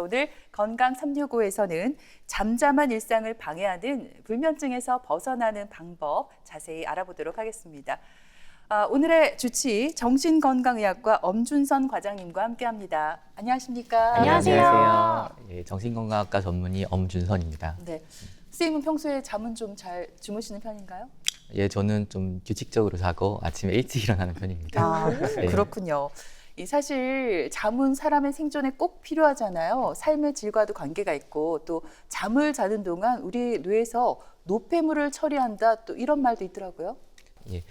오늘 건강 365에서는 잠잠한 일상을 방해하는 불면증에서 벗어나는 방법 자세히 알아보도록 하겠습니다. 오늘의 주치 정신건강의학과 엄준선 과장님과 함께합니다. 안녕하십니까? 안녕하세요. 예, 정신건강학과 전문의 엄준선입니다. 네, 선생님은 평소에 잠은 좀 잘 주무시는 편인가요? 예, 저는 좀 규칙적으로 자고 아침에 일찍 일어나는 편입니다. 네. 그렇군요. 사실 잠은 사람의 생존에 꼭 필요하잖아요. 삶의 질과도 관계가 있고 또 잠을 자는 동안 우리 뇌에서 노폐물을 처리한다 또 이런 말도 있더라고요. 예.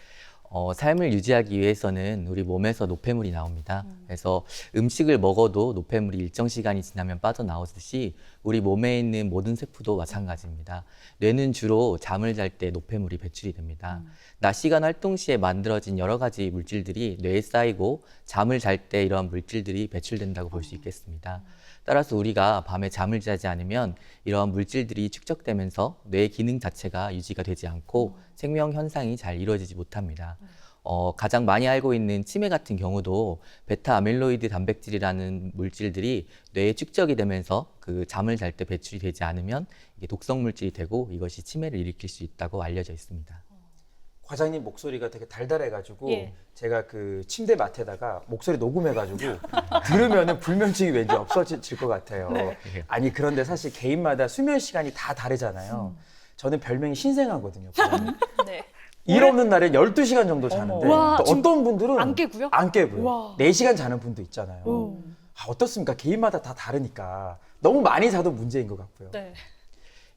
삶을 유지하기 위해서는 우리 몸에서 노폐물이 나옵니다. 그래서 음식을 먹어도 노폐물이 일정 시간이 지나면 빠져나오듯이 우리 몸에 있는 모든 세포도 마찬가지입니다. 뇌는 주로 잠을 잘 때 노폐물이 배출이 됩니다. 낮 시간 활동 시에 만들어진 여러 가지 물질들이 뇌에 쌓이고 잠을 잘 때 이러한 물질들이 배출된다고 볼 수 있겠습니다. 따라서 우리가 밤에 잠을 자지 않으면 이러한 물질들이 축적되면서 뇌의 기능 자체가 유지가 되지 않고 생명 현상이 잘 이루어지지 못합니다. 가장 많이 알고 있는 치매 같은 경우도 베타 아밀로이드 단백질이라는 물질들이 뇌에 축적이 되면서 그 잠을 잘 때 배출이 되지 않으면 이게 독성 물질이 되고 이것이 치매를 일으킬 수 있다고 알려져 있습니다. 과장님 목소리가 되게 달달해가지고 예. 제가 그 침대 맡에다가 목소리 녹음해가지고 들으면은 불면증이 왠지 없어질 것 같아요. 네. 아니 그런데 사실 개인마다 수면 시간이 다 다르잖아요. 저는 별명이 신생아거든요. 과장님. 네. 일 없는 날에 12시간 정도 자는데 와, 또 어떤 분들은 안 깨고요? 안 깨고요. 와. 4시간 자는 분도 있잖아요. 어떻습니까? 개인마다 다 다르니까 너무 많이 자도 문제인 것 같고요. 네.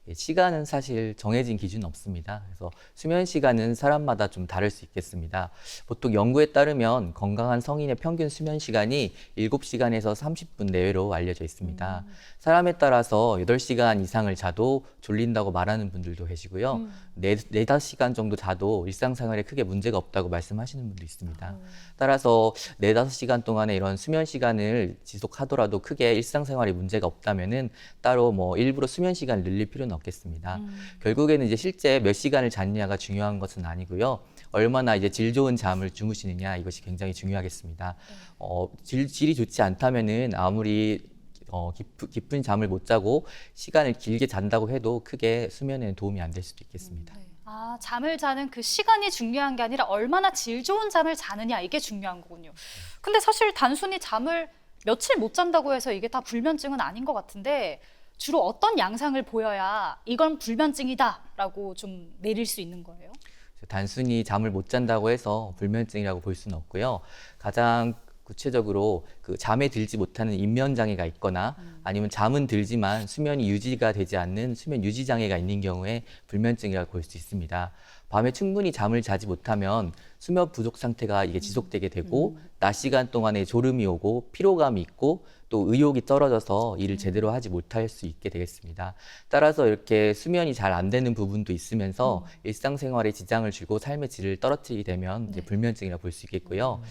예, 시간은 사실 정해진 기준은 없습니다. 그래서 수면 시간은 사람마다 좀 다를 수 있겠습니다. 보통 연구에 따르면 건강한 성인의 평균 수면 시간이 7시간에서 30분 내외로 알려져 있습니다. 사람에 따라서 8시간 이상을 자도 졸린다고 말하는 분들도 계시고요. 4-5시간 정도 자도 일상생활에 크게 문제가 없다고 말씀하시는 분도 있습니다. 따라서 4-5시간 동안의 이런 수면 시간을 지속하더라도 크게 일상생활에 문제가 없다면은 따로 뭐 일부러 수면 시간을 늘릴 필요는 없겠습니다. 결국에는 이제 실제 몇 시간을 잤느냐가 중요한 것은 아니고요. 얼마나 이제 질 좋은 잠을 주무시느냐 이것이 굉장히 중요하겠습니다. 질이 좋지 않다면은 아무리 깊은 잠을 못 자고 시간을 길게 잔다고 해도 크게 수면에는 도움이 안 될 수도 있겠습니다. 아, 잠을 자는 그 시간이 중요한 게 아니라 얼마나 질 좋은 잠을 자느냐 이게 중요한 거군요. 근데 사실 단순히 잠을 며칠 못 잔다고 해서 이게 다 불면증은 아닌 것 같은데 주로 어떤 양상을 보여야 이건 불면증이다라고 좀 내릴 수 있는 거예요? 단순히 잠을 못 잔다고 해서 불면증이라고 볼 수는 없고요. 가장 구체적으로 그 잠에 들지 못하는 인면장애가 있거나 아니면 잠은 들지만 수면이 유지가 되지 않는 수면 유지 장애가 있는 경우에 불면증이라고 볼 수 있습니다. 밤에 충분히 잠을 자지 못하면 수면 부족 상태가 이게 지속되게 되고 낮 시간 동안에 졸음이 오고 피로감이 있고 또 의욕이 떨어져서 일을 제대로 하지 못할 수 있게 되겠습니다. 따라서 이렇게 수면이 잘 안 되는 부분도 있으면서 일상생활에 지장을 주고 삶의 질을 떨어뜨리게 되면 이제 불면증이라고 볼 수 있겠고요.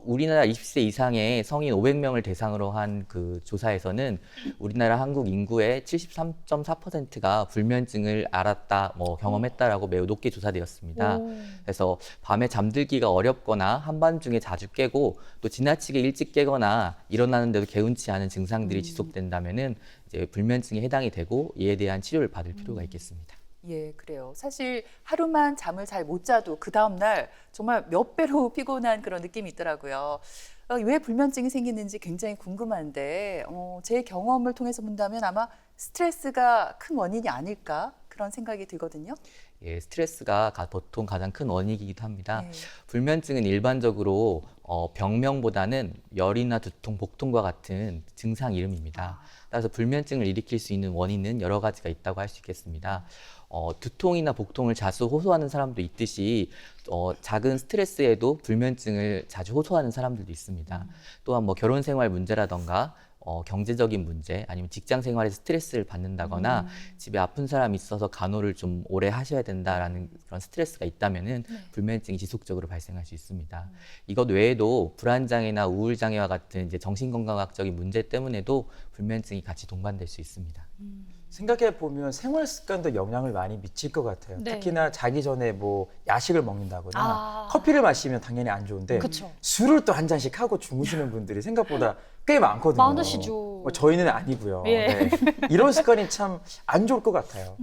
우리나라 20세 이상의 성인 500명을 대상으로 한 그 조사에서는 우리나라 한국 인구의 73.4%가 불면증을 알았다, 경험했다라고 매우 높게 조사되었습니다. 그래서 밤에 잠들기가 어렵거나 한밤중에 자주 깨고 또 지나치게 일찍 깨거나 일어나는데도 개운치 않은 증상들이 지속된다면은 이제 불면증에 해당이 되고 이에 대한 치료를 받을 필요가 있겠습니다. 예, 그래요. 사실 하루만 잠을 잘 못 자도 그 다음날 정말 몇 배로 피곤한 그런 느낌이 있더라고요. 왜 불면증이 생기는지 굉장히 궁금한데 제 경험을 통해서 본다면 아마 스트레스가 큰 원인이 아닐까 그런 생각이 들거든요. 예, 스트레스가 보통 가장 큰 원인이기도 합니다. 네. 불면증은 일반적으로 병명보다는 열이나 두통, 복통과 같은 증상 이름입니다. 따라서 불면증을 일으킬 수 있는 원인은 여러 가지가 있다고 할 수 있겠습니다. 두통이나 복통을 자주 호소하는 사람도 있듯이 작은 스트레스에도 불면증을 자주 호소하는 사람들도 있습니다. 또한 결혼 생활 문제라던가 경제적인 문제 아니면 직장 생활에서 스트레스를 받는다거나 집에 아픈 사람이 있어서 간호를 좀 오래 하셔야 된다라는 그런 스트레스가 있다면은 불면증이 지속적으로 발생할 수 있습니다. 이것 외에도 불안장애나 우울장애와 같은 이제 정신건강학적인 문제 때문에도 불면증이 같이 동반될 수 있습니다. 생각해 보면 생활 습관도 영향을 많이 미칠 것 같아요. 네. 특히나 자기 전에 뭐 야식을 먹는다거나 커피를 마시면 당연히 안 좋은데 그쵸. 술을 또 한 잔씩 하고 주무시는 분들이 생각보다 꽤 많거든요. 많으시죠. 뭐 저희는 아니고요. 예. 네. 이런 습관이 참 안 좋을 것 같아요.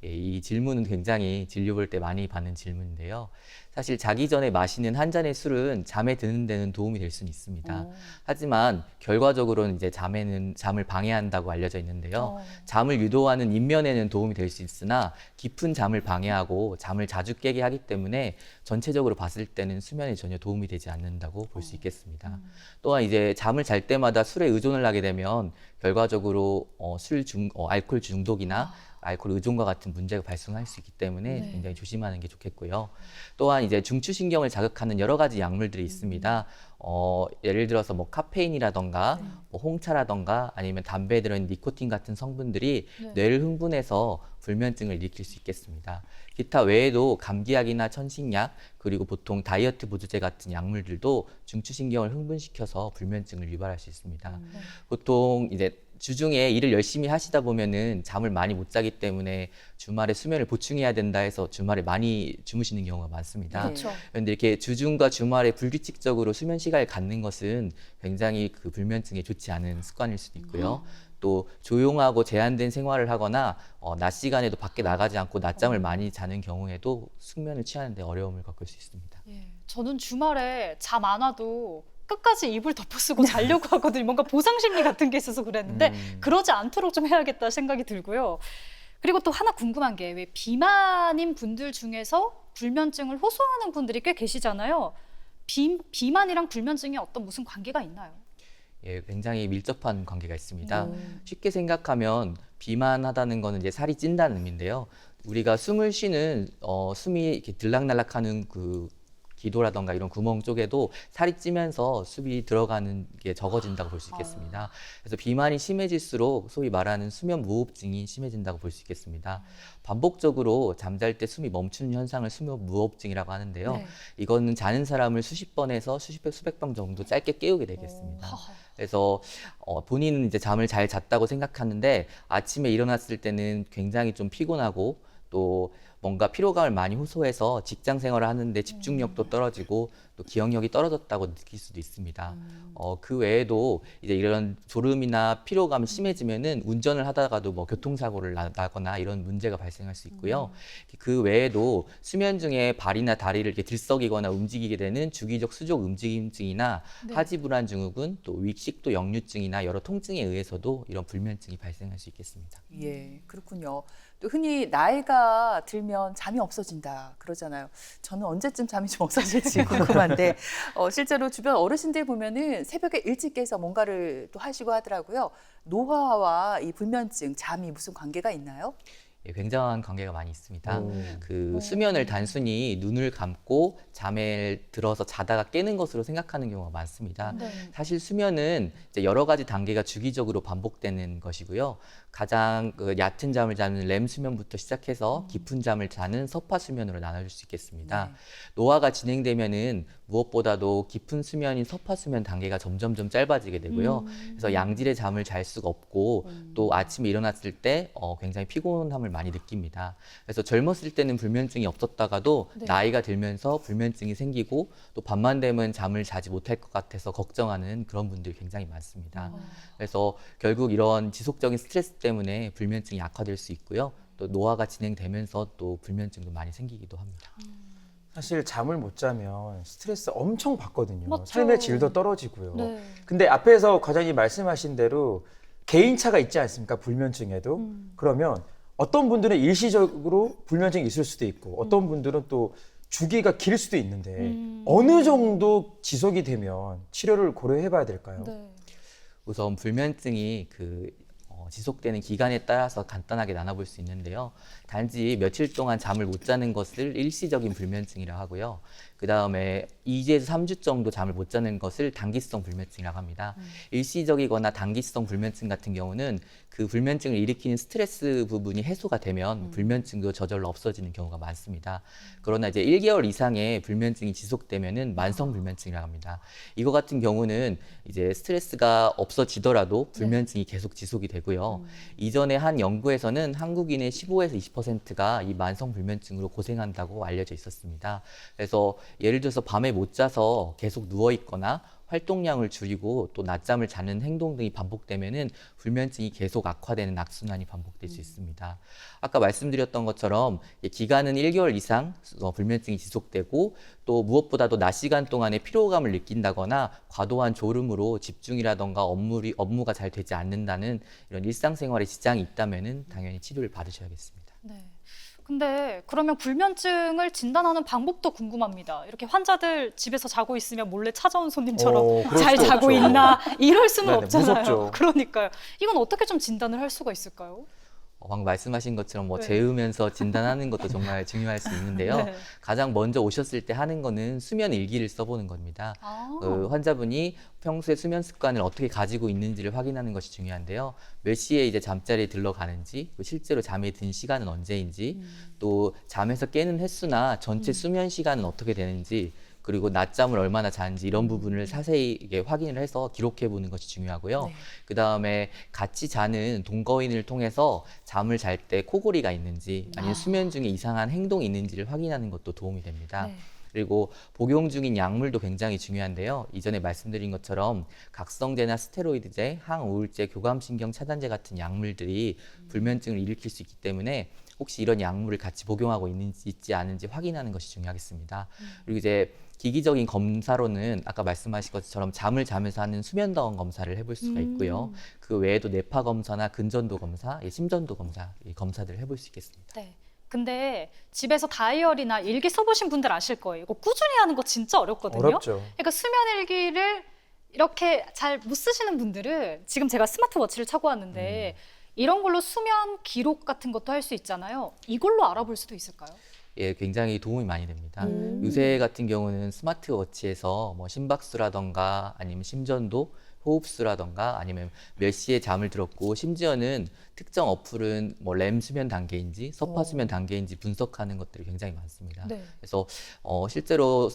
예, 이 질문은 굉장히 진료 볼 때 많이 받는 질문인데요. 사실 자기 전에 마시는 한 잔의 술은 잠에 드는 데는 도움이 될 수는 있습니다. 하지만 결과적으로는 이제 잠을 방해한다고 알려져 있는데요. 잠을 유도하는 인면에는 도움이 될 수 있으나 깊은 잠을 방해하고 잠을 자주 깨게 하기 때문에 전체적으로 봤을 때는 수면에 전혀 도움이 되지 않는다고 볼 수 있겠습니다. 또한 이제 잠을 잘 때마다 술에 의존을 하게 되면 결과적으로 알코올 중독이나 알코올 의존과 같은 문제가 발생할 수 있기 때문에 네. 굉장히 조심하는 게 좋겠고요. 또한 이제 중추신경을 자극하는 여러 가지 약물들이 있습니다. 예를 들어서 뭐 카페인이라던가 뭐 홍차라던가 아니면 담배에 들어있는 니코틴 같은 성분들이 네. 뇌를 흥분해서 불면증을 일으킬 수 있겠습니다. 기타 외에도 감기약이나 천식약 그리고 보통 다이어트 보조제 같은 약물들도 중추신경을 흥분시켜서 불면증을 유발할 수 있습니다. 보통 이제 주중에 일을 열심히 하시다 보면은 잠을 많이 못 자기 때문에 주말에 수면을 보충해야 된다 해서 주말에 많이 주무시는 경우가 많습니다. 그렇죠. 그런데 이렇게 주중과 주말에 불규칙적으로 수면 시간을 갖는 것은 굉장히 그 불면증에 좋지 않은 습관일 수도 있고요. 또 조용하고 제한된 생활을 하거나 낮 시간에도 밖에 나가지 않고 낮잠을 많이 자는 경우에도 숙면을 취하는 데 어려움을 겪을 수 있습니다. 예. 저는 주말에 잠 안 와도 끝까지 이불 덮어쓰고 자려고 하거든요. 뭔가 보상 심리 같은 게 있어서 그랬는데 그러지 않도록 좀 해야겠다 생각이 들고요. 그리고 또 하나 궁금한 게 왜 비만인 분들 중에서 불면증을 호소하는 분들이 꽤 계시잖아요. 비만이랑 불면증이 어떤 무슨 관계가 있나요? 예, 굉장히 밀접한 관계가 있습니다. 쉽게 생각하면 비만하다는 거는 이제 살이 찐다는 의미인데요. 우리가 숨을 쉬는 숨이 이렇게 들락날락하는 그 기도라던가 이런 구멍 쪽에도 살이 찌면서 숨이 들어가는 게 적어진다고 볼 수 있겠습니다. 그래서 비만이 심해질수록 소위 말하는 수면 무호흡증이 심해진다고 볼 수 있겠습니다. 반복적으로 잠잘 때 숨이 멈추는 현상을 수면 무호흡증이라고 하는데요. 네. 이거는 자는 사람을 수십 번에서 수백 번 정도 짧게 깨우게 되겠습니다. 그래서 본인은 이제 잠을 잘 잤다고 생각하는데 아침에 일어났을 때는 굉장히 좀 피곤하고 또 뭔가 피로감을 많이 호소해서 직장 생활을 하는데 집중력도 떨어지고 또 기억력이 떨어졌다고 느낄 수도 있습니다. 그 외에도 이제 이런 졸음이나 피로감이 심해지면은 운전을 하다가도 뭐 교통사고를 나거나 이런 문제가 발생할 수 있고요. 그 외에도 수면 중에 발이나 다리를 이렇게 들썩이거나 움직이게 되는 주기적 수족 움직임증이나 네. 하지불안 증후군, 또 위식도 역류증이나 여러 통증에 의해서도 이런 불면증이 발생할 수 있겠습니다. 예, 그렇군요. 또 흔히 나이가 들면 잠이 없어진다 그러잖아요. 저는 언제쯤 잠이 좀 없어질지 궁금한데 실제로 주변 어르신들 보면은 새벽에 일찍 깨서 뭔가를 또 하시고 하더라고요. 노화와 이 불면증, 잠이 무슨 관계가 있나요? 예, 굉장한 관계가 많이 있습니다. 오. 그 수면을 단순히 눈을 감고 잠에 들어서 자다가 깨는 것으로 생각하는 경우가 많습니다. 네. 사실 수면은 이제 여러 가지 단계가 주기적으로 반복되는 것이고요. 가장 얕은 잠을 자는 렘 수면부터 시작해서 깊은 잠을 자는 서파 수면으로 나눠줄 수 있겠습니다. 네. 노화가 진행되면은 무엇보다도 깊은 수면인 서파 수면 단계가 점점점 짧아지게 되고요. 그래서 양질의 잠을 잘 수가 없고 또 아침에 일어났을 때 굉장히 피곤함을 많이 느낍니다. 그래서 젊었을 때는 불면증이 없었다가도 네. 나이가 들면서 불면증이 생기고 또 밤만 되면 잠을 자지 못할 것 같아서 걱정하는 그런 분들이 굉장히 많습니다. 그래서 결국 이런 지속적인 스트레스 때문에 불면증이 악화될 수 있고요. 또 노화가 진행되면서 또 불면증도 많이 생기기도 합니다. 사실 잠을 못 자면 스트레스 엄청 받거든요. 맞죠. 삶의 질도 떨어지고요. 네. 근데 앞에서 과장님 말씀하신 대로 개인차가 있지 않습니까? 불면증에도. 그러면 어떤 분들은 일시적으로 불면증이 있을 수도 있고 어떤 분들은 또 주기가 길 수도 있는데 어느 정도 지속이 되면 치료를 고려해 봐야 될까요? 네. 우선 불면증이 지속되는 기간에 따라서 간단하게 나눠볼 수 있는데요. 단지 며칠 동안 잠을 못 자는 것을 일시적인 불면증이라고 하고요. 그 다음에 2주에서 3주 정도 잠을 못 자는 것을 단기성 불면증이라고 합니다. 일시적이거나 단기성 불면증 같은 경우는 그 불면증을 일으키는 스트레스 부분이 해소가 되면 불면증도 저절로 없어지는 경우가 많습니다. 그러나 이제 1개월 이상의 불면증이 지속되면은 만성 불면증이라고 합니다. 이거 같은 경우는 이제 스트레스가 없어지더라도 불면증이 계속 지속이 되고요. 이전에 한 연구에서는 한국인의 15에서 20%가 이 만성 불면증으로 고생한다고 알려져 있었습니다. 그래서 예를 들어서 밤에 못 자서 계속 누워 있거나 활동량을 줄이고 또 낮잠을 자는 행동 등이 반복되면은 불면증이 계속 악화되는 악순환이 반복될 수 있습니다. 아까 말씀드렸던 것처럼 기간은 1개월 이상 불면증이 지속되고 또 무엇보다도 낮 시간 동안에 피로감을 느낀다거나 과도한 졸음으로 집중이라던가 업무가 잘 되지 않는다는 이런 일상생활에 지장이 있다면은 당연히 치료를 받으셔야겠습니다. 네. 근데 그러면 불면증을 진단하는 방법도 궁금합니다. 이렇게 환자들 집에서 자고 있으면 몰래 찾아온 손님처럼 그럴 잘 수도 자고 없죠. 있나 이럴 수는 네네, 없잖아요. 무섭죠. 그러니까요. 이건 어떻게 좀 진단을 할 수가 있을까요? 방금 말씀하신 것처럼 네. 재우면서 진단하는 것도 정말 중요할 수 있는데요. 네. 가장 먼저 오셨을 때 하는 거는 수면 일기를 써보는 겁니다. 환자분이 평소에 수면 습관을 어떻게 가지고 있는지를 확인하는 것이 중요한데요. 몇 시에 이제 잠자리에 들러가는지, 실제로 잠에 든 시간은 언제인지, 또 잠에서 깨는 횟수나 전체 수면 시간은 어떻게 되는지, 그리고 낮잠을 얼마나 자는지 이런 부분을 자세히 이게 확인을 해서 기록해 보는 것이 중요하고요. 네. 그 다음에 같이 자는 동거인을 통해서 잠을 잘 때 코골이가 있는지 아니면 수면 중에 이상한 행동이 있는지를 확인하는 것도 도움이 됩니다. 네. 그리고 복용 중인 약물도 굉장히 중요한데요. 이전에 말씀드린 것처럼 각성제나 스테로이드제, 항우울제, 교감신경 차단제 같은 약물들이 불면증을 일으킬 수 있기 때문에 혹시 이런 약물을 같이 복용하고 있지 않은지 확인하는 것이 중요하겠습니다. 그리고 이제 기기적인 검사로는 아까 말씀하신 것처럼 잠을 자면서 하는 수면다원 검사를 해볼 수가 있고요. 그 외에도 뇌파 검사나 근전도 검사, 심전도 검사, 이 검사들을 해볼 수 있겠습니다. 네. 근데 집에서 다이어리나 일기 써보신 분들 아실 거예요. 이거 꾸준히 하는 거 진짜 어렵거든요. 어렵죠. 그러니까 수면 일기를 이렇게 잘 못 쓰시는 분들은 지금 제가 스마트워치를 차고 왔는데 이런 걸로 수면 기록 같은 것도 할 수 있잖아요. 이걸로 알아볼 수도 있을까요? 예, 굉장히 도움이 많이 됩니다. 요새 같은 경우는 스마트워치에서 심박수라던가 아니면 심전도, 호흡수라던가 아니면 몇 시에 잠을 들었고 심지어는 특정 어플은 렘 수면 단계인지 서파 수면 단계인지 분석하는 것들이 굉장히 많습니다. 네. 그래서 실제로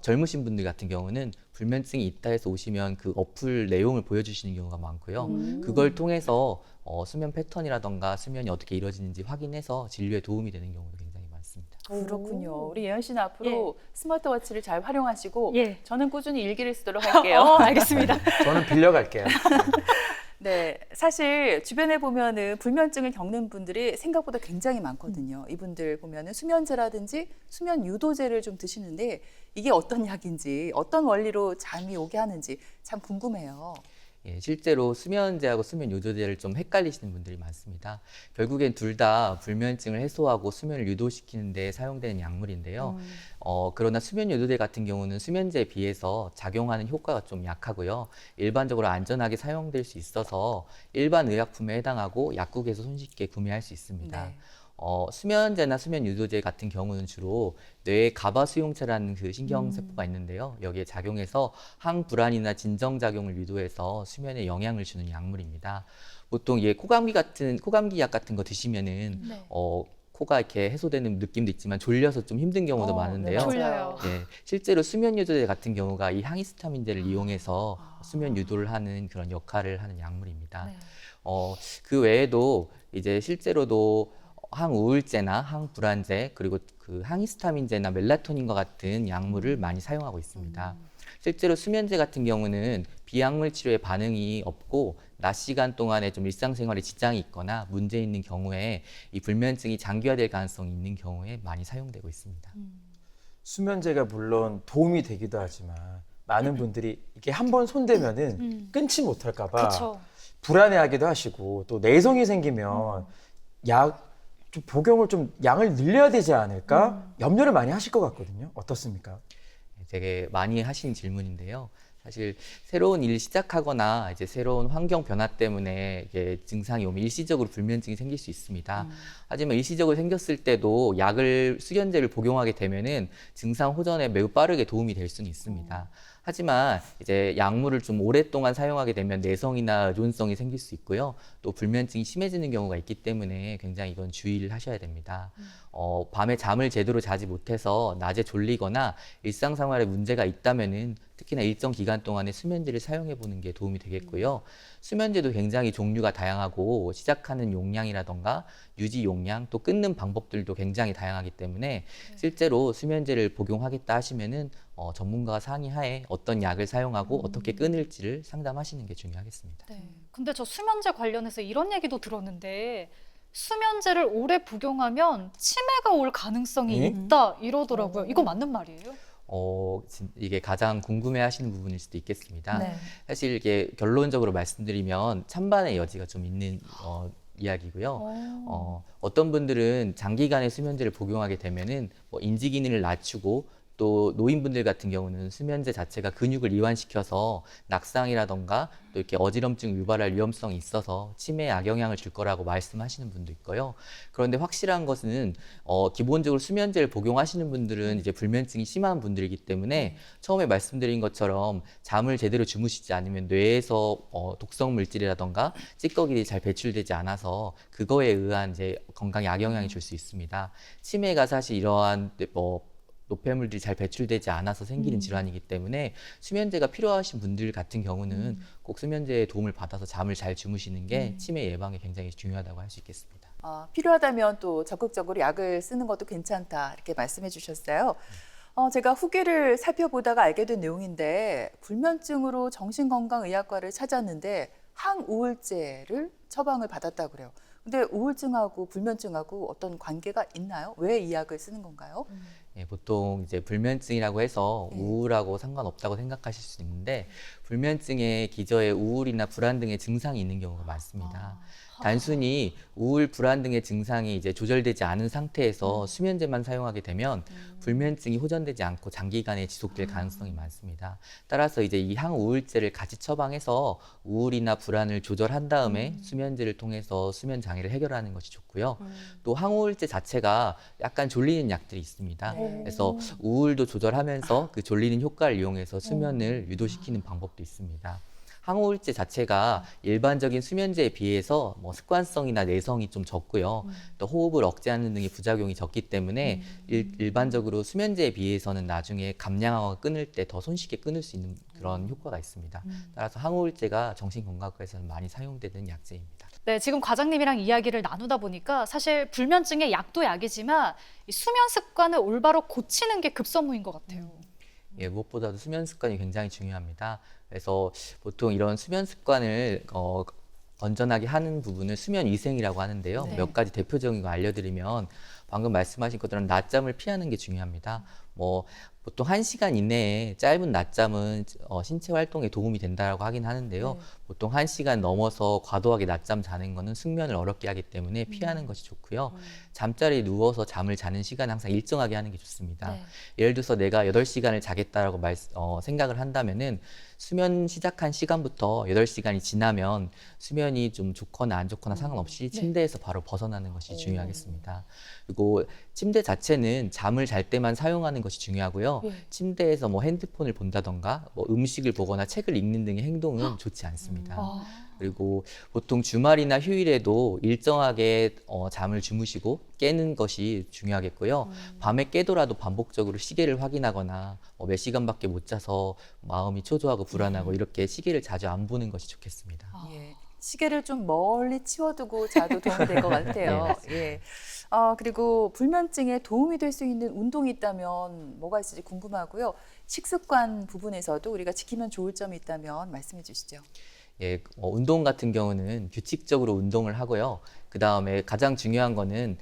젊으신 분들 같은 경우는 불면증이 있다 해서 오시면 그 어플 내용을 보여주시는 경우가 많고요. 그걸 통해서 수면 패턴이라던가 수면이 어떻게 이루어지는지 확인해서 진료에 도움이 되는 경우도 굉장히 많습니다. 그렇군요. 우리 예은 씨는 앞으로 스마트워치를 잘 활용하시고 예. 저는 꾸준히 일기를 쓰도록 할게요. 알겠습니다. 저는 빌려갈게요. 네, 사실 주변에 보면은 불면증을 겪는 분들이 생각보다 굉장히 많거든요. 이분들 보면은 수면제라든지 수면 유도제를 좀 드시는데 이게 어떤 약인지 어떤 원리로 잠이 오게 하는지 참 궁금해요. 예, 실제로 수면제하고 수면 유도제를 좀 헷갈리시는 분들이 많습니다. 결국엔 둘 다 불면증을 해소하고 수면을 유도시키는 데 사용되는 약물인데요. 그러나 수면 유도제 같은 경우는 수면제에 비해서 작용하는 효과가 좀 약하고요. 일반적으로 안전하게 사용될 수 있어서 일반 의약품에 해당하고 약국에서 손쉽게 구매할 수 있습니다. 네. 수면제나 수면 유도제 같은 경우는 주로 뇌에 가바 수용체라는 그 신경세포가 있는데요. 여기에 작용해서 항불안이나 진정작용을 유도해서 수면에 영향을 주는 약물입니다. 보통 코감기 약 같은 거 드시면은 네. 코가 이렇게 해소되는 느낌도 있지만 졸려서 좀 힘든 경우도 많은데요. 맞아요. 졸려요. 네, 실제로 수면 유도제 같은 경우가 이 항히스타민제를 이용해서 수면 유도를 하는 그런 역할을 하는 약물입니다. 네. 그 외에도 이제 실제로도 항우울제나 항불안제 그리고 그 항히스타민제나 멜라토닌과 같은 약물을 많이 사용하고 있습니다. 실제로 수면제 같은 경우는 비약물 치료에 반응이 없고 낮 시간 동안에 좀 일상생활에 지장이 있거나 문제 있는 경우에 이 불면증이 장기화될 가능성이 있는 경우에 많이 사용되고 있습니다. 수면제가 물론 도움이 되기도 하지만 많은 분들이 이게 한 번 손대면은 끊지 못할까 봐 그렇죠. 불안해하기도 하시고 또 내성이 생기면 좀 복용을 좀 양을 늘려야 되지 않을까 염려를 많이 하실 것 같거든요. 어떻습니까? 되게 많이 하시는 질문인데요. 사실 새로운 일을 시작하거나 이제 새로운 환경 변화 때문에 이게 증상이 오면 일시적으로 불면증이 생길 수 있습니다. 하지만 일시적으로 생겼을 때도 수면제를 복용하게 되면은 증상 호전에 매우 빠르게 도움이 될 수는 있습니다. 하지만 이제 약물을 좀 오랫동안 사용하게 되면 내성이나 의존성이 생길 수 있고요. 또 불면증이 심해지는 경우가 있기 때문에 굉장히 이건 주의를 하셔야 됩니다. 밤에 잠을 제대로 자지 못해서 낮에 졸리거나 일상생활에 문제가 있다면은 특히나 일정 기간 동안에 수면제를 사용해 보는 게 도움이 되겠고요. 수면제도 굉장히 종류가 다양하고 시작하는 용량이라던가 유지 용량 또 끊는 방법들도 굉장히 다양하기 때문에 실제로 수면제를 복용하겠다 하시면은 전문가와 상의하에 어떤 약을 사용하고 어떻게 끊을지를 상담하시는 게 중요하겠습니다. 네. 근데 저 수면제 관련해서 이런 얘기도 들었는데 수면제를 오래 복용하면 치매가 올 가능성이 있다 이러더라고요. 이거 맞는 말이에요? 이게 가장 궁금해하시는 부분일 수도 있겠습니다. 네. 사실 이게 결론적으로 말씀드리면 찬반의 여지가 좀 있는 이야기고요. 어떤 분들은 장기간의 수면제를 복용하게 되면은 뭐 인지 기능을 낮추고 또 노인분들 같은 경우는 수면제 자체가 근육을 이완시켜서 낙상이라던가 또 이렇게 어지럼증 유발할 위험성이 있어서 치매에 악영향을 줄 거라고 말씀하시는 분도 있고요. 그런데 확실한 것은 기본적으로 수면제를 복용하시는 분들은 이제 불면증이 심한 분들이기 때문에 처음에 말씀드린 것처럼 잠을 제대로 주무시지 않으면 뇌에서 독성 물질이라던가 찌꺼기들이 잘 배출되지 않아서 그거에 의한 이제 건강에 악영향이 줄 수 있습니다. 치매가 사실 이러한 노폐물들이 잘 배출되지 않아서 생기는 질환이기 때문에 수면제가 필요하신 분들 같은 경우는 꼭 수면제의 도움을 받아서 잠을 잘 주무시는 게 치매 예방에 굉장히 중요하다고 할 수 있겠습니다. 필요하다면 또 적극적으로 약을 쓰는 것도 괜찮다 이렇게 말씀해 주셨어요. 제가 후기를 살펴보다가 알게 된 내용인데 불면증으로 정신건강의학과를 찾았는데 항우울제를 처방을 받았다고 그래요. 근데 우울증하고 불면증하고 어떤 관계가 있나요? 왜 이 약을 쓰는 건가요? 예, 보통 이제 불면증이라고 해서 우울하고 상관없다고 생각하실 수 있는데 불면증의 기저에 우울이나 불안 등의 증상이 있는 경우가 많습니다. 단순히 우울, 불안 등의 증상이 이제 조절되지 않은 상태에서 수면제만 사용하게 되면 불면증이 호전되지 않고 장기간에 지속될 가능성이 많습니다. 따라서 이제 이 항우울제를 같이 처방해서 우울이나 불안을 조절한 다음에 수면제를 통해서 수면 장애를 해결하는 것이 좋고요. 또 항우울제 자체가 약간 졸리는 약들이 있습니다. 그래서 우울도 조절하면서 그 졸리는 효과를 이용해서 수면을 유도시키는 방법도 있습니다. 항우울제 자체가 일반적인 수면제에 비해서 뭐 습관성이나 내성이 좀 적고요. 또 호흡을 억제하는 등의 부작용이 적기 때문에 일반적으로 수면제에 비해서는 나중에 감량하거나 끊을 때 더 손쉽게 끊을 수 있는 그런 효과가 있습니다. 따라서 항우울제가 정신건강과에서는 많이 사용되는 약제입니다. 네, 지금 과장님이랑 이야기를 나누다 보니까 사실 불면증의 약도 약이지만 이 수면 습관을 올바로 고치는 게 급선무인 것 같아요. 예, 무엇보다도 수면 습관이 굉장히 중요합니다. 그래서 보통 이런 수면 습관을 건전하게 하는 부분을 수면 위생이라고 하는데요. 네. 몇 가지 대표적인 거 알려드리면 방금 말씀하신 것처럼 낮잠을 피하는 게 중요합니다. 보통 1시간 이내에 짧은 낮잠은 신체 활동에 도움이 된다고 하긴 하는데요. 보통 1시간 넘어서 과도하게 낮잠 자는 거는 숙면을 어렵게 하기 때문에 피하는 것이 좋고요. 잠자리에 누워서 잠을 자는 시간을 항상 일정하게 하는 게 좋습니다. 네. 예를 들어서 내가 8시간을 자겠다라고 생각을 한다면은 수면 시작한 시간부터 8시간이 지나면 수면이 좀 좋거나 안 좋거나 상관없이 침대에서 바로 벗어나는 것이 중요하겠습니다. 그리고 침대 자체는 잠을 잘 때만 사용하는 것이 중요하고요. 침대에서 뭐 핸드폰을 본다던가 뭐 음식을 보거나 책을 읽는 등의 행동은 좋지 않습니다. 그리고 보통 주말이나 휴일에도 일정하게 잠을 주무시고 깨는 것이 중요하겠고요. 밤에 깨더라도 반복적으로 시계를 확인하거나 몇 시간밖에 못 자서 마음이 초조하고 불안하고 이렇게 시계를 자주 안 보는 것이 좋겠습니다. 예. 시계를 좀 멀리 치워두고 자도 도움이 될 것 같아요. 예. 그리고 불면증에 도움이 될 수 있는 운동이 있다면 뭐가 있을지 궁금하고요. 식습관 부분에서도 우리가 지키면 좋을 점이 있다면 말씀해 주시죠. 예, 운동 같은 경우는 규칙적으로 운동을 하고요. 그 다음에 가장 중요한 거는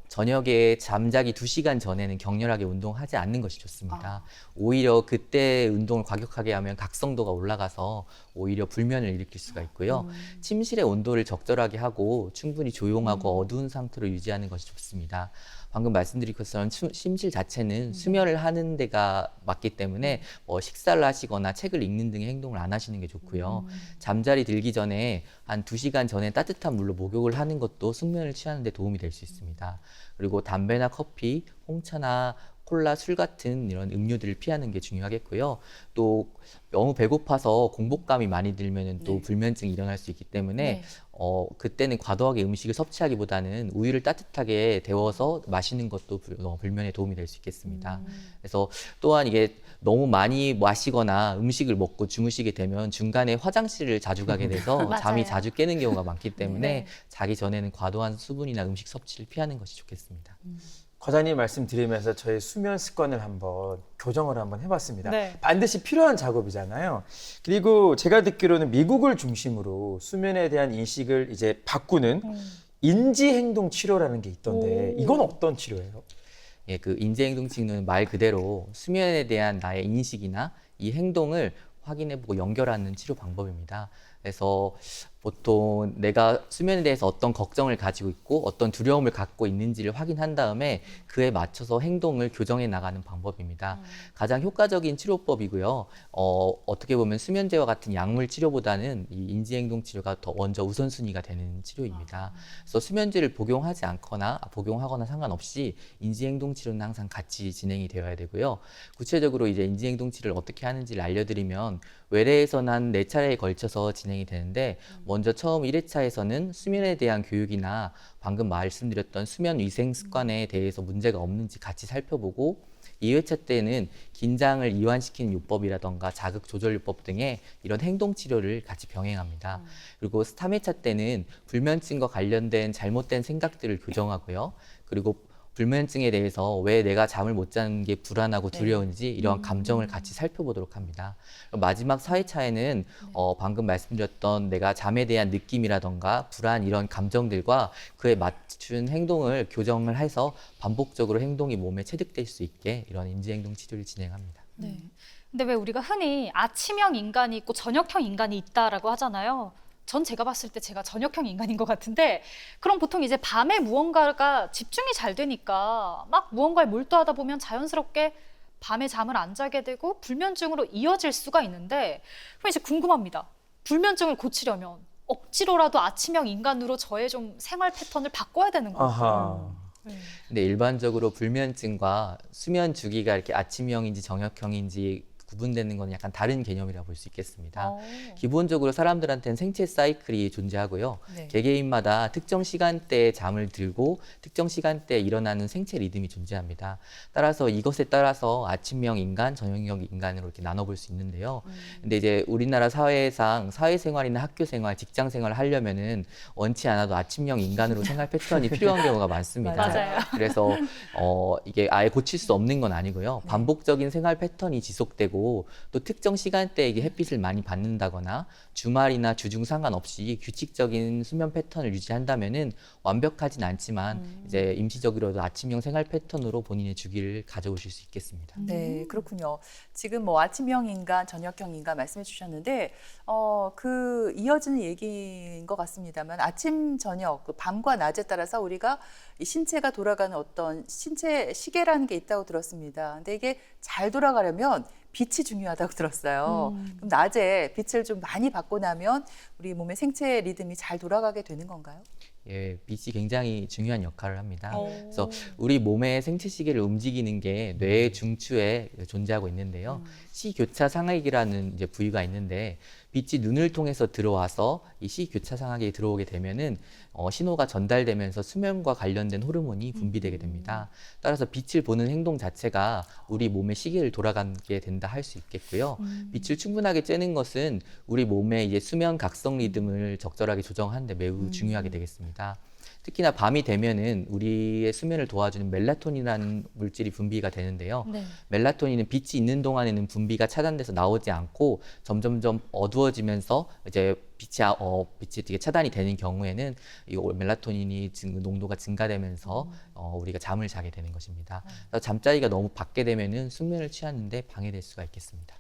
저녁에 잠자기 2시간 전에는 격렬하게 운동하지 않는 것이 좋습니다. 오히려 그때 운동을 과격하게 하면 각성도가 올라가서 오히려 불면을 일으킬 수가 있고요. 침실의 온도를 적절하게 하고 충분히 조용하고 어두운 상태로 유지하는 것이 좋습니다. 방금 말씀드린 것처럼 침실 자체는 수면을 하는 데가 맞기 때문에 식사를 하시거나 책을 읽는 등의 행동을 안 하시는 게 좋고요. 잠자리 들기 전에 한 2시간 전에 따뜻한 물로 목욕을 하는 것도 숙면을 취하는 데 도움이 될 수 있습니다. 그리고 담배나 커피, 홍차나 콜라, 술 같은 이런 음료들을 피하는 게 중요하겠고요. 또 너무 배고파서 공복감이 많이 들면은 또 네. 불면증이 일어날 수 있기 때문에 네. 그때는 과도하게 음식을 섭취하기보다는 우유를 따뜻하게 데워서 마시는 것도 불면에 도움이 될 수 있겠습니다. 그래서 또한 이게 너무 많이 마시거나 음식을 먹고 주무시게 되면 중간에 화장실을 자주 가게 돼서 맞아요. 잠이 자주 깨는 경우가 많기 때문에 네. 자기 전에는 과도한 수분이나 음식 섭취를 피하는 것이 좋겠습니다. 과장님 말씀 드리면서 저의 수면 습관을 한번 교정을 한번 해봤습니다. 네. 반드시 필요한 작업이잖아요. 그리고 제가 듣기로는 미국을 중심으로 수면에 대한 인식을 이제 바꾸는 인지행동 치료라는 게 있던데 오. 이건 어떤 치료예요? 예, 그 인지행동 치료는 말 그대로 수면에 대한 나의 인식이나 이 행동을 확인해보고 연결하는 치료 방법입니다. 그래서 보통 내가 수면에 대해서 어떤 걱정을 가지고 있고 어떤 두려움을 갖고 있는지를 확인한 다음에 그에 맞춰서 행동을 교정해 나가는 방법입니다. 가장 효과적인 치료법이고요. 어떻게 보면 수면제와 같은 약물 치료보다는 이 인지행동 치료가 더 먼저 우선순위가 되는 치료입니다. 그래서 수면제를 복용하지 않거나 복용하거나 상관없이 인지행동 치료는 항상 같이 진행이 되어야 되고요. 구체적으로 이제 인지행동 치료를 어떻게 하는지를 알려드리면 외래에서는 한 4차례에 걸쳐서 진행이 되는데 먼저 처음 1회차에서는 수면에 대한 교육이나 방금 말씀드렸던 수면 위생 습관에 대해서 문제가 없는지 같이 살펴보고 2회차 때는 긴장을 이완시키는 요법이라던가 자극 조절 요법 등의 이런 행동 치료를 같이 병행합니다. 그리고 3회차 때는 불면증과 관련된 잘못된 생각들을 교정하고요. 그리고 불면증에 대해서 왜 내가 잠을 못 자는 게 불안하고 두려운지 이러한 감정을 같이 살펴보도록 합니다. 마지막 4회차에는 방금 말씀드렸던 내가 잠에 대한 느낌이라던가 불안 이런 감정들과 그에 맞춘 행동을 교정을 해서 반복적으로 행동이 몸에 체득될 수 있게 이런 인지행동 치료를 진행합니다. 네. 근데 왜 우리가 흔히 아침형 인간이 있고 저녁형 인간이 있다라고 하잖아요. 전 제가 봤을 때 제가 저녁형 인간인 것 같은데 그럼 보통 이제 밤에 무언가가 집중이 잘 되니까 막 무언가에 몰두하다 보면 자연스럽게 밤에 잠을 안 자게 되고 불면증으로 이어질 수가 있는데 그럼 이제 궁금합니다. 불면증을 고치려면 억지로라도 아침형 인간으로 저의 좀 생활 패턴을 바꿔야 되는 건가요? 아하. 네. 근데 일반적으로 불면증과 수면 주기가 이렇게 아침형인지 저녁형인지 구분되는 건 약간 다른 개념이라고 볼 수 있겠습니다. 기본적으로 사람들한테는 생체 사이클이 존재하고요. 네. 개개인마다 특정 시간대에 잠을 들고 특정 시간대에 일어나는 생체 리듬이 존재합니다. 따라서 이것에 따라서 아침형 인간, 저녁형 인간으로 이렇게 나눠볼 수 있는데요. 근데 이제 우리나라 사회상 사회생활이나 학교생활, 직장생활을 하려면은 원치 않아도 아침형 인간으로 생활 패턴이 필요한 경우가 많습니다. 맞아요. 그래서 이게 아예 고칠 수 없는 건 아니고요. 반복적인 생활 패턴이 지속되고 또 특정 시간대에 이게 햇빛을 많이 받는다거나 주말이나 주중 상관없이 규칙적인 수면 패턴을 유지한다면은 완벽하진 않지만 이제 임시적으로도 아침형 생활 패턴으로 본인의 주기를 가져오실 수 있겠습니다. 네, 그렇군요. 지금 뭐 아침형 인간, 저녁형 인간 말씀해 주셨는데, 그 이어지는 얘기인 것 같습니다만, 아침, 저녁, 그 밤과 낮에 따라서 우리가 이 신체가 돌아가는 어떤 신체 시계라는 게 있다고 들었습니다. 근데 이게 잘 돌아가려면 빛이 중요하다고 들었어요. 그럼 낮에 빛을 좀 많이 받고 나면 우리 몸의 생체 리듬이 잘 돌아가게 되는 건가요? 예, 빛이 굉장히 중요한 역할을 합니다. 오. 그래서 우리 몸의 생체 시계를 움직이는 게 뇌의 중추에 존재하고 있는데요. 시교차 상액이라는 이제 부위가 있는데 빛이 눈을 통해서 들어와서 이 시교차 상액에 들어오게 되면은 신호가 전달되면서 수면과 관련된 호르몬이 분비되게 됩니다. 따라서 빛을 보는 행동 자체가 우리 몸의 시계를 돌아가게 된다 할 수 있겠고요. 빛을 충분하게 쬐는 것은 우리 몸의 이제 수면 각성 리듬을 적절하게 조정하는 데 매우 중요하게 되겠습니다. 특히나 밤이 되면은 우리의 수면을 도와주는 멜라토닌이라는 물질이 분비가 되는데요. 네. 멜라토닌은 빛이 있는 동안에는 분비가 차단돼서 나오지 않고 점점점 어두워지면서 이제 빛이 되게 차단이 되는 경우에는 이 멜라토닌이 농도가 증가되면서 우리가 잠을 자게 되는 것입니다. 그래서 잠자리가 너무 밝게 되면은 숙면을 취하는데 방해될 수가 있겠습니다.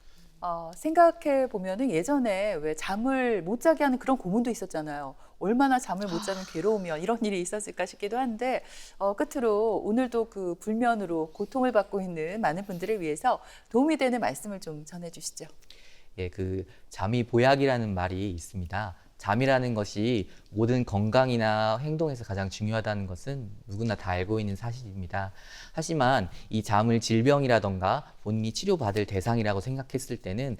생각해 보면은 예전에 왜 잠을 못 자게 하는 그런 고문도 있었잖아요. 얼마나 잠을 못 자면 괴로우면 이런 일이 있었을까 싶기도 한데 끝으로 오늘도 그 불면으로 고통을 받고 있는 많은 분들을 위해서 도움이 되는 말씀을 좀 전해주시죠. 예, 그 잠이 보약이라는 말이 있습니다. 잠이라는 것이 모든 건강이나 행동에서 가장 중요하다는 것은 누구나 다 알고 있는 사실입니다. 하지만 이 잠을 질병이라던가 본인이 치료받을 대상이라고 생각했을 때는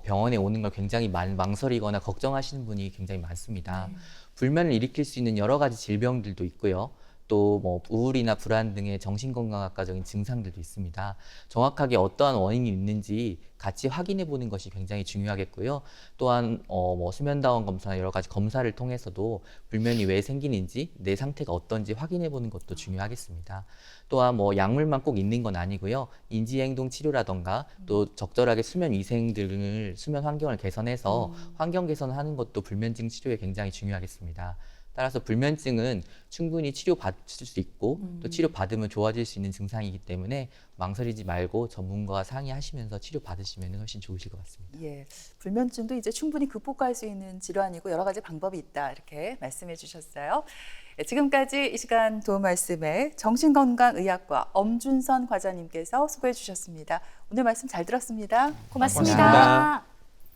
병원에 오는 걸 굉장히 망설이거나 걱정하시는 분이 굉장히 많습니다. 불면을 일으킬 수 있는 여러 가지 질병들도 있고요. 또 뭐 우울이나 불안 등의 정신건강학과적인 증상들도 있습니다. 정확하게 어떠한 원인이 있는지 같이 확인해 보는 것이 굉장히 중요하겠고요. 또한 뭐 수면다원 검사나 여러 가지 검사를 통해서도 불면이 왜 생기는지 내 상태가 어떤지 확인해 보는 것도 중요하겠습니다. 또한 뭐 약물만 꼭 있는 건 아니고요. 인지행동 치료라던가 또 적절하게 수면 위생 등을 수면 환경을 개선해서 환경 개선하는 것도 불면증 치료에 굉장히 중요하겠습니다. 따라서 불면증은 충분히 치료받을 수 있고 또 치료받으면 좋아질 수 있는 증상이기 때문에 망설이지 말고 전문가와 상의하시면서 치료받으시면 훨씬 좋으실 것 같습니다. 예, 불면증도 이제 충분히 극복할 수 있는 질환이고 여러 가지 방법이 있다 이렇게 말씀해 주셨어요. 예, 지금까지 이 시간 도움 말씀에 정신건강의학과 엄준선 과장님께서 수고해 주셨습니다. 오늘 말씀 잘 들었습니다. 고맙습니다. 고맙습니다.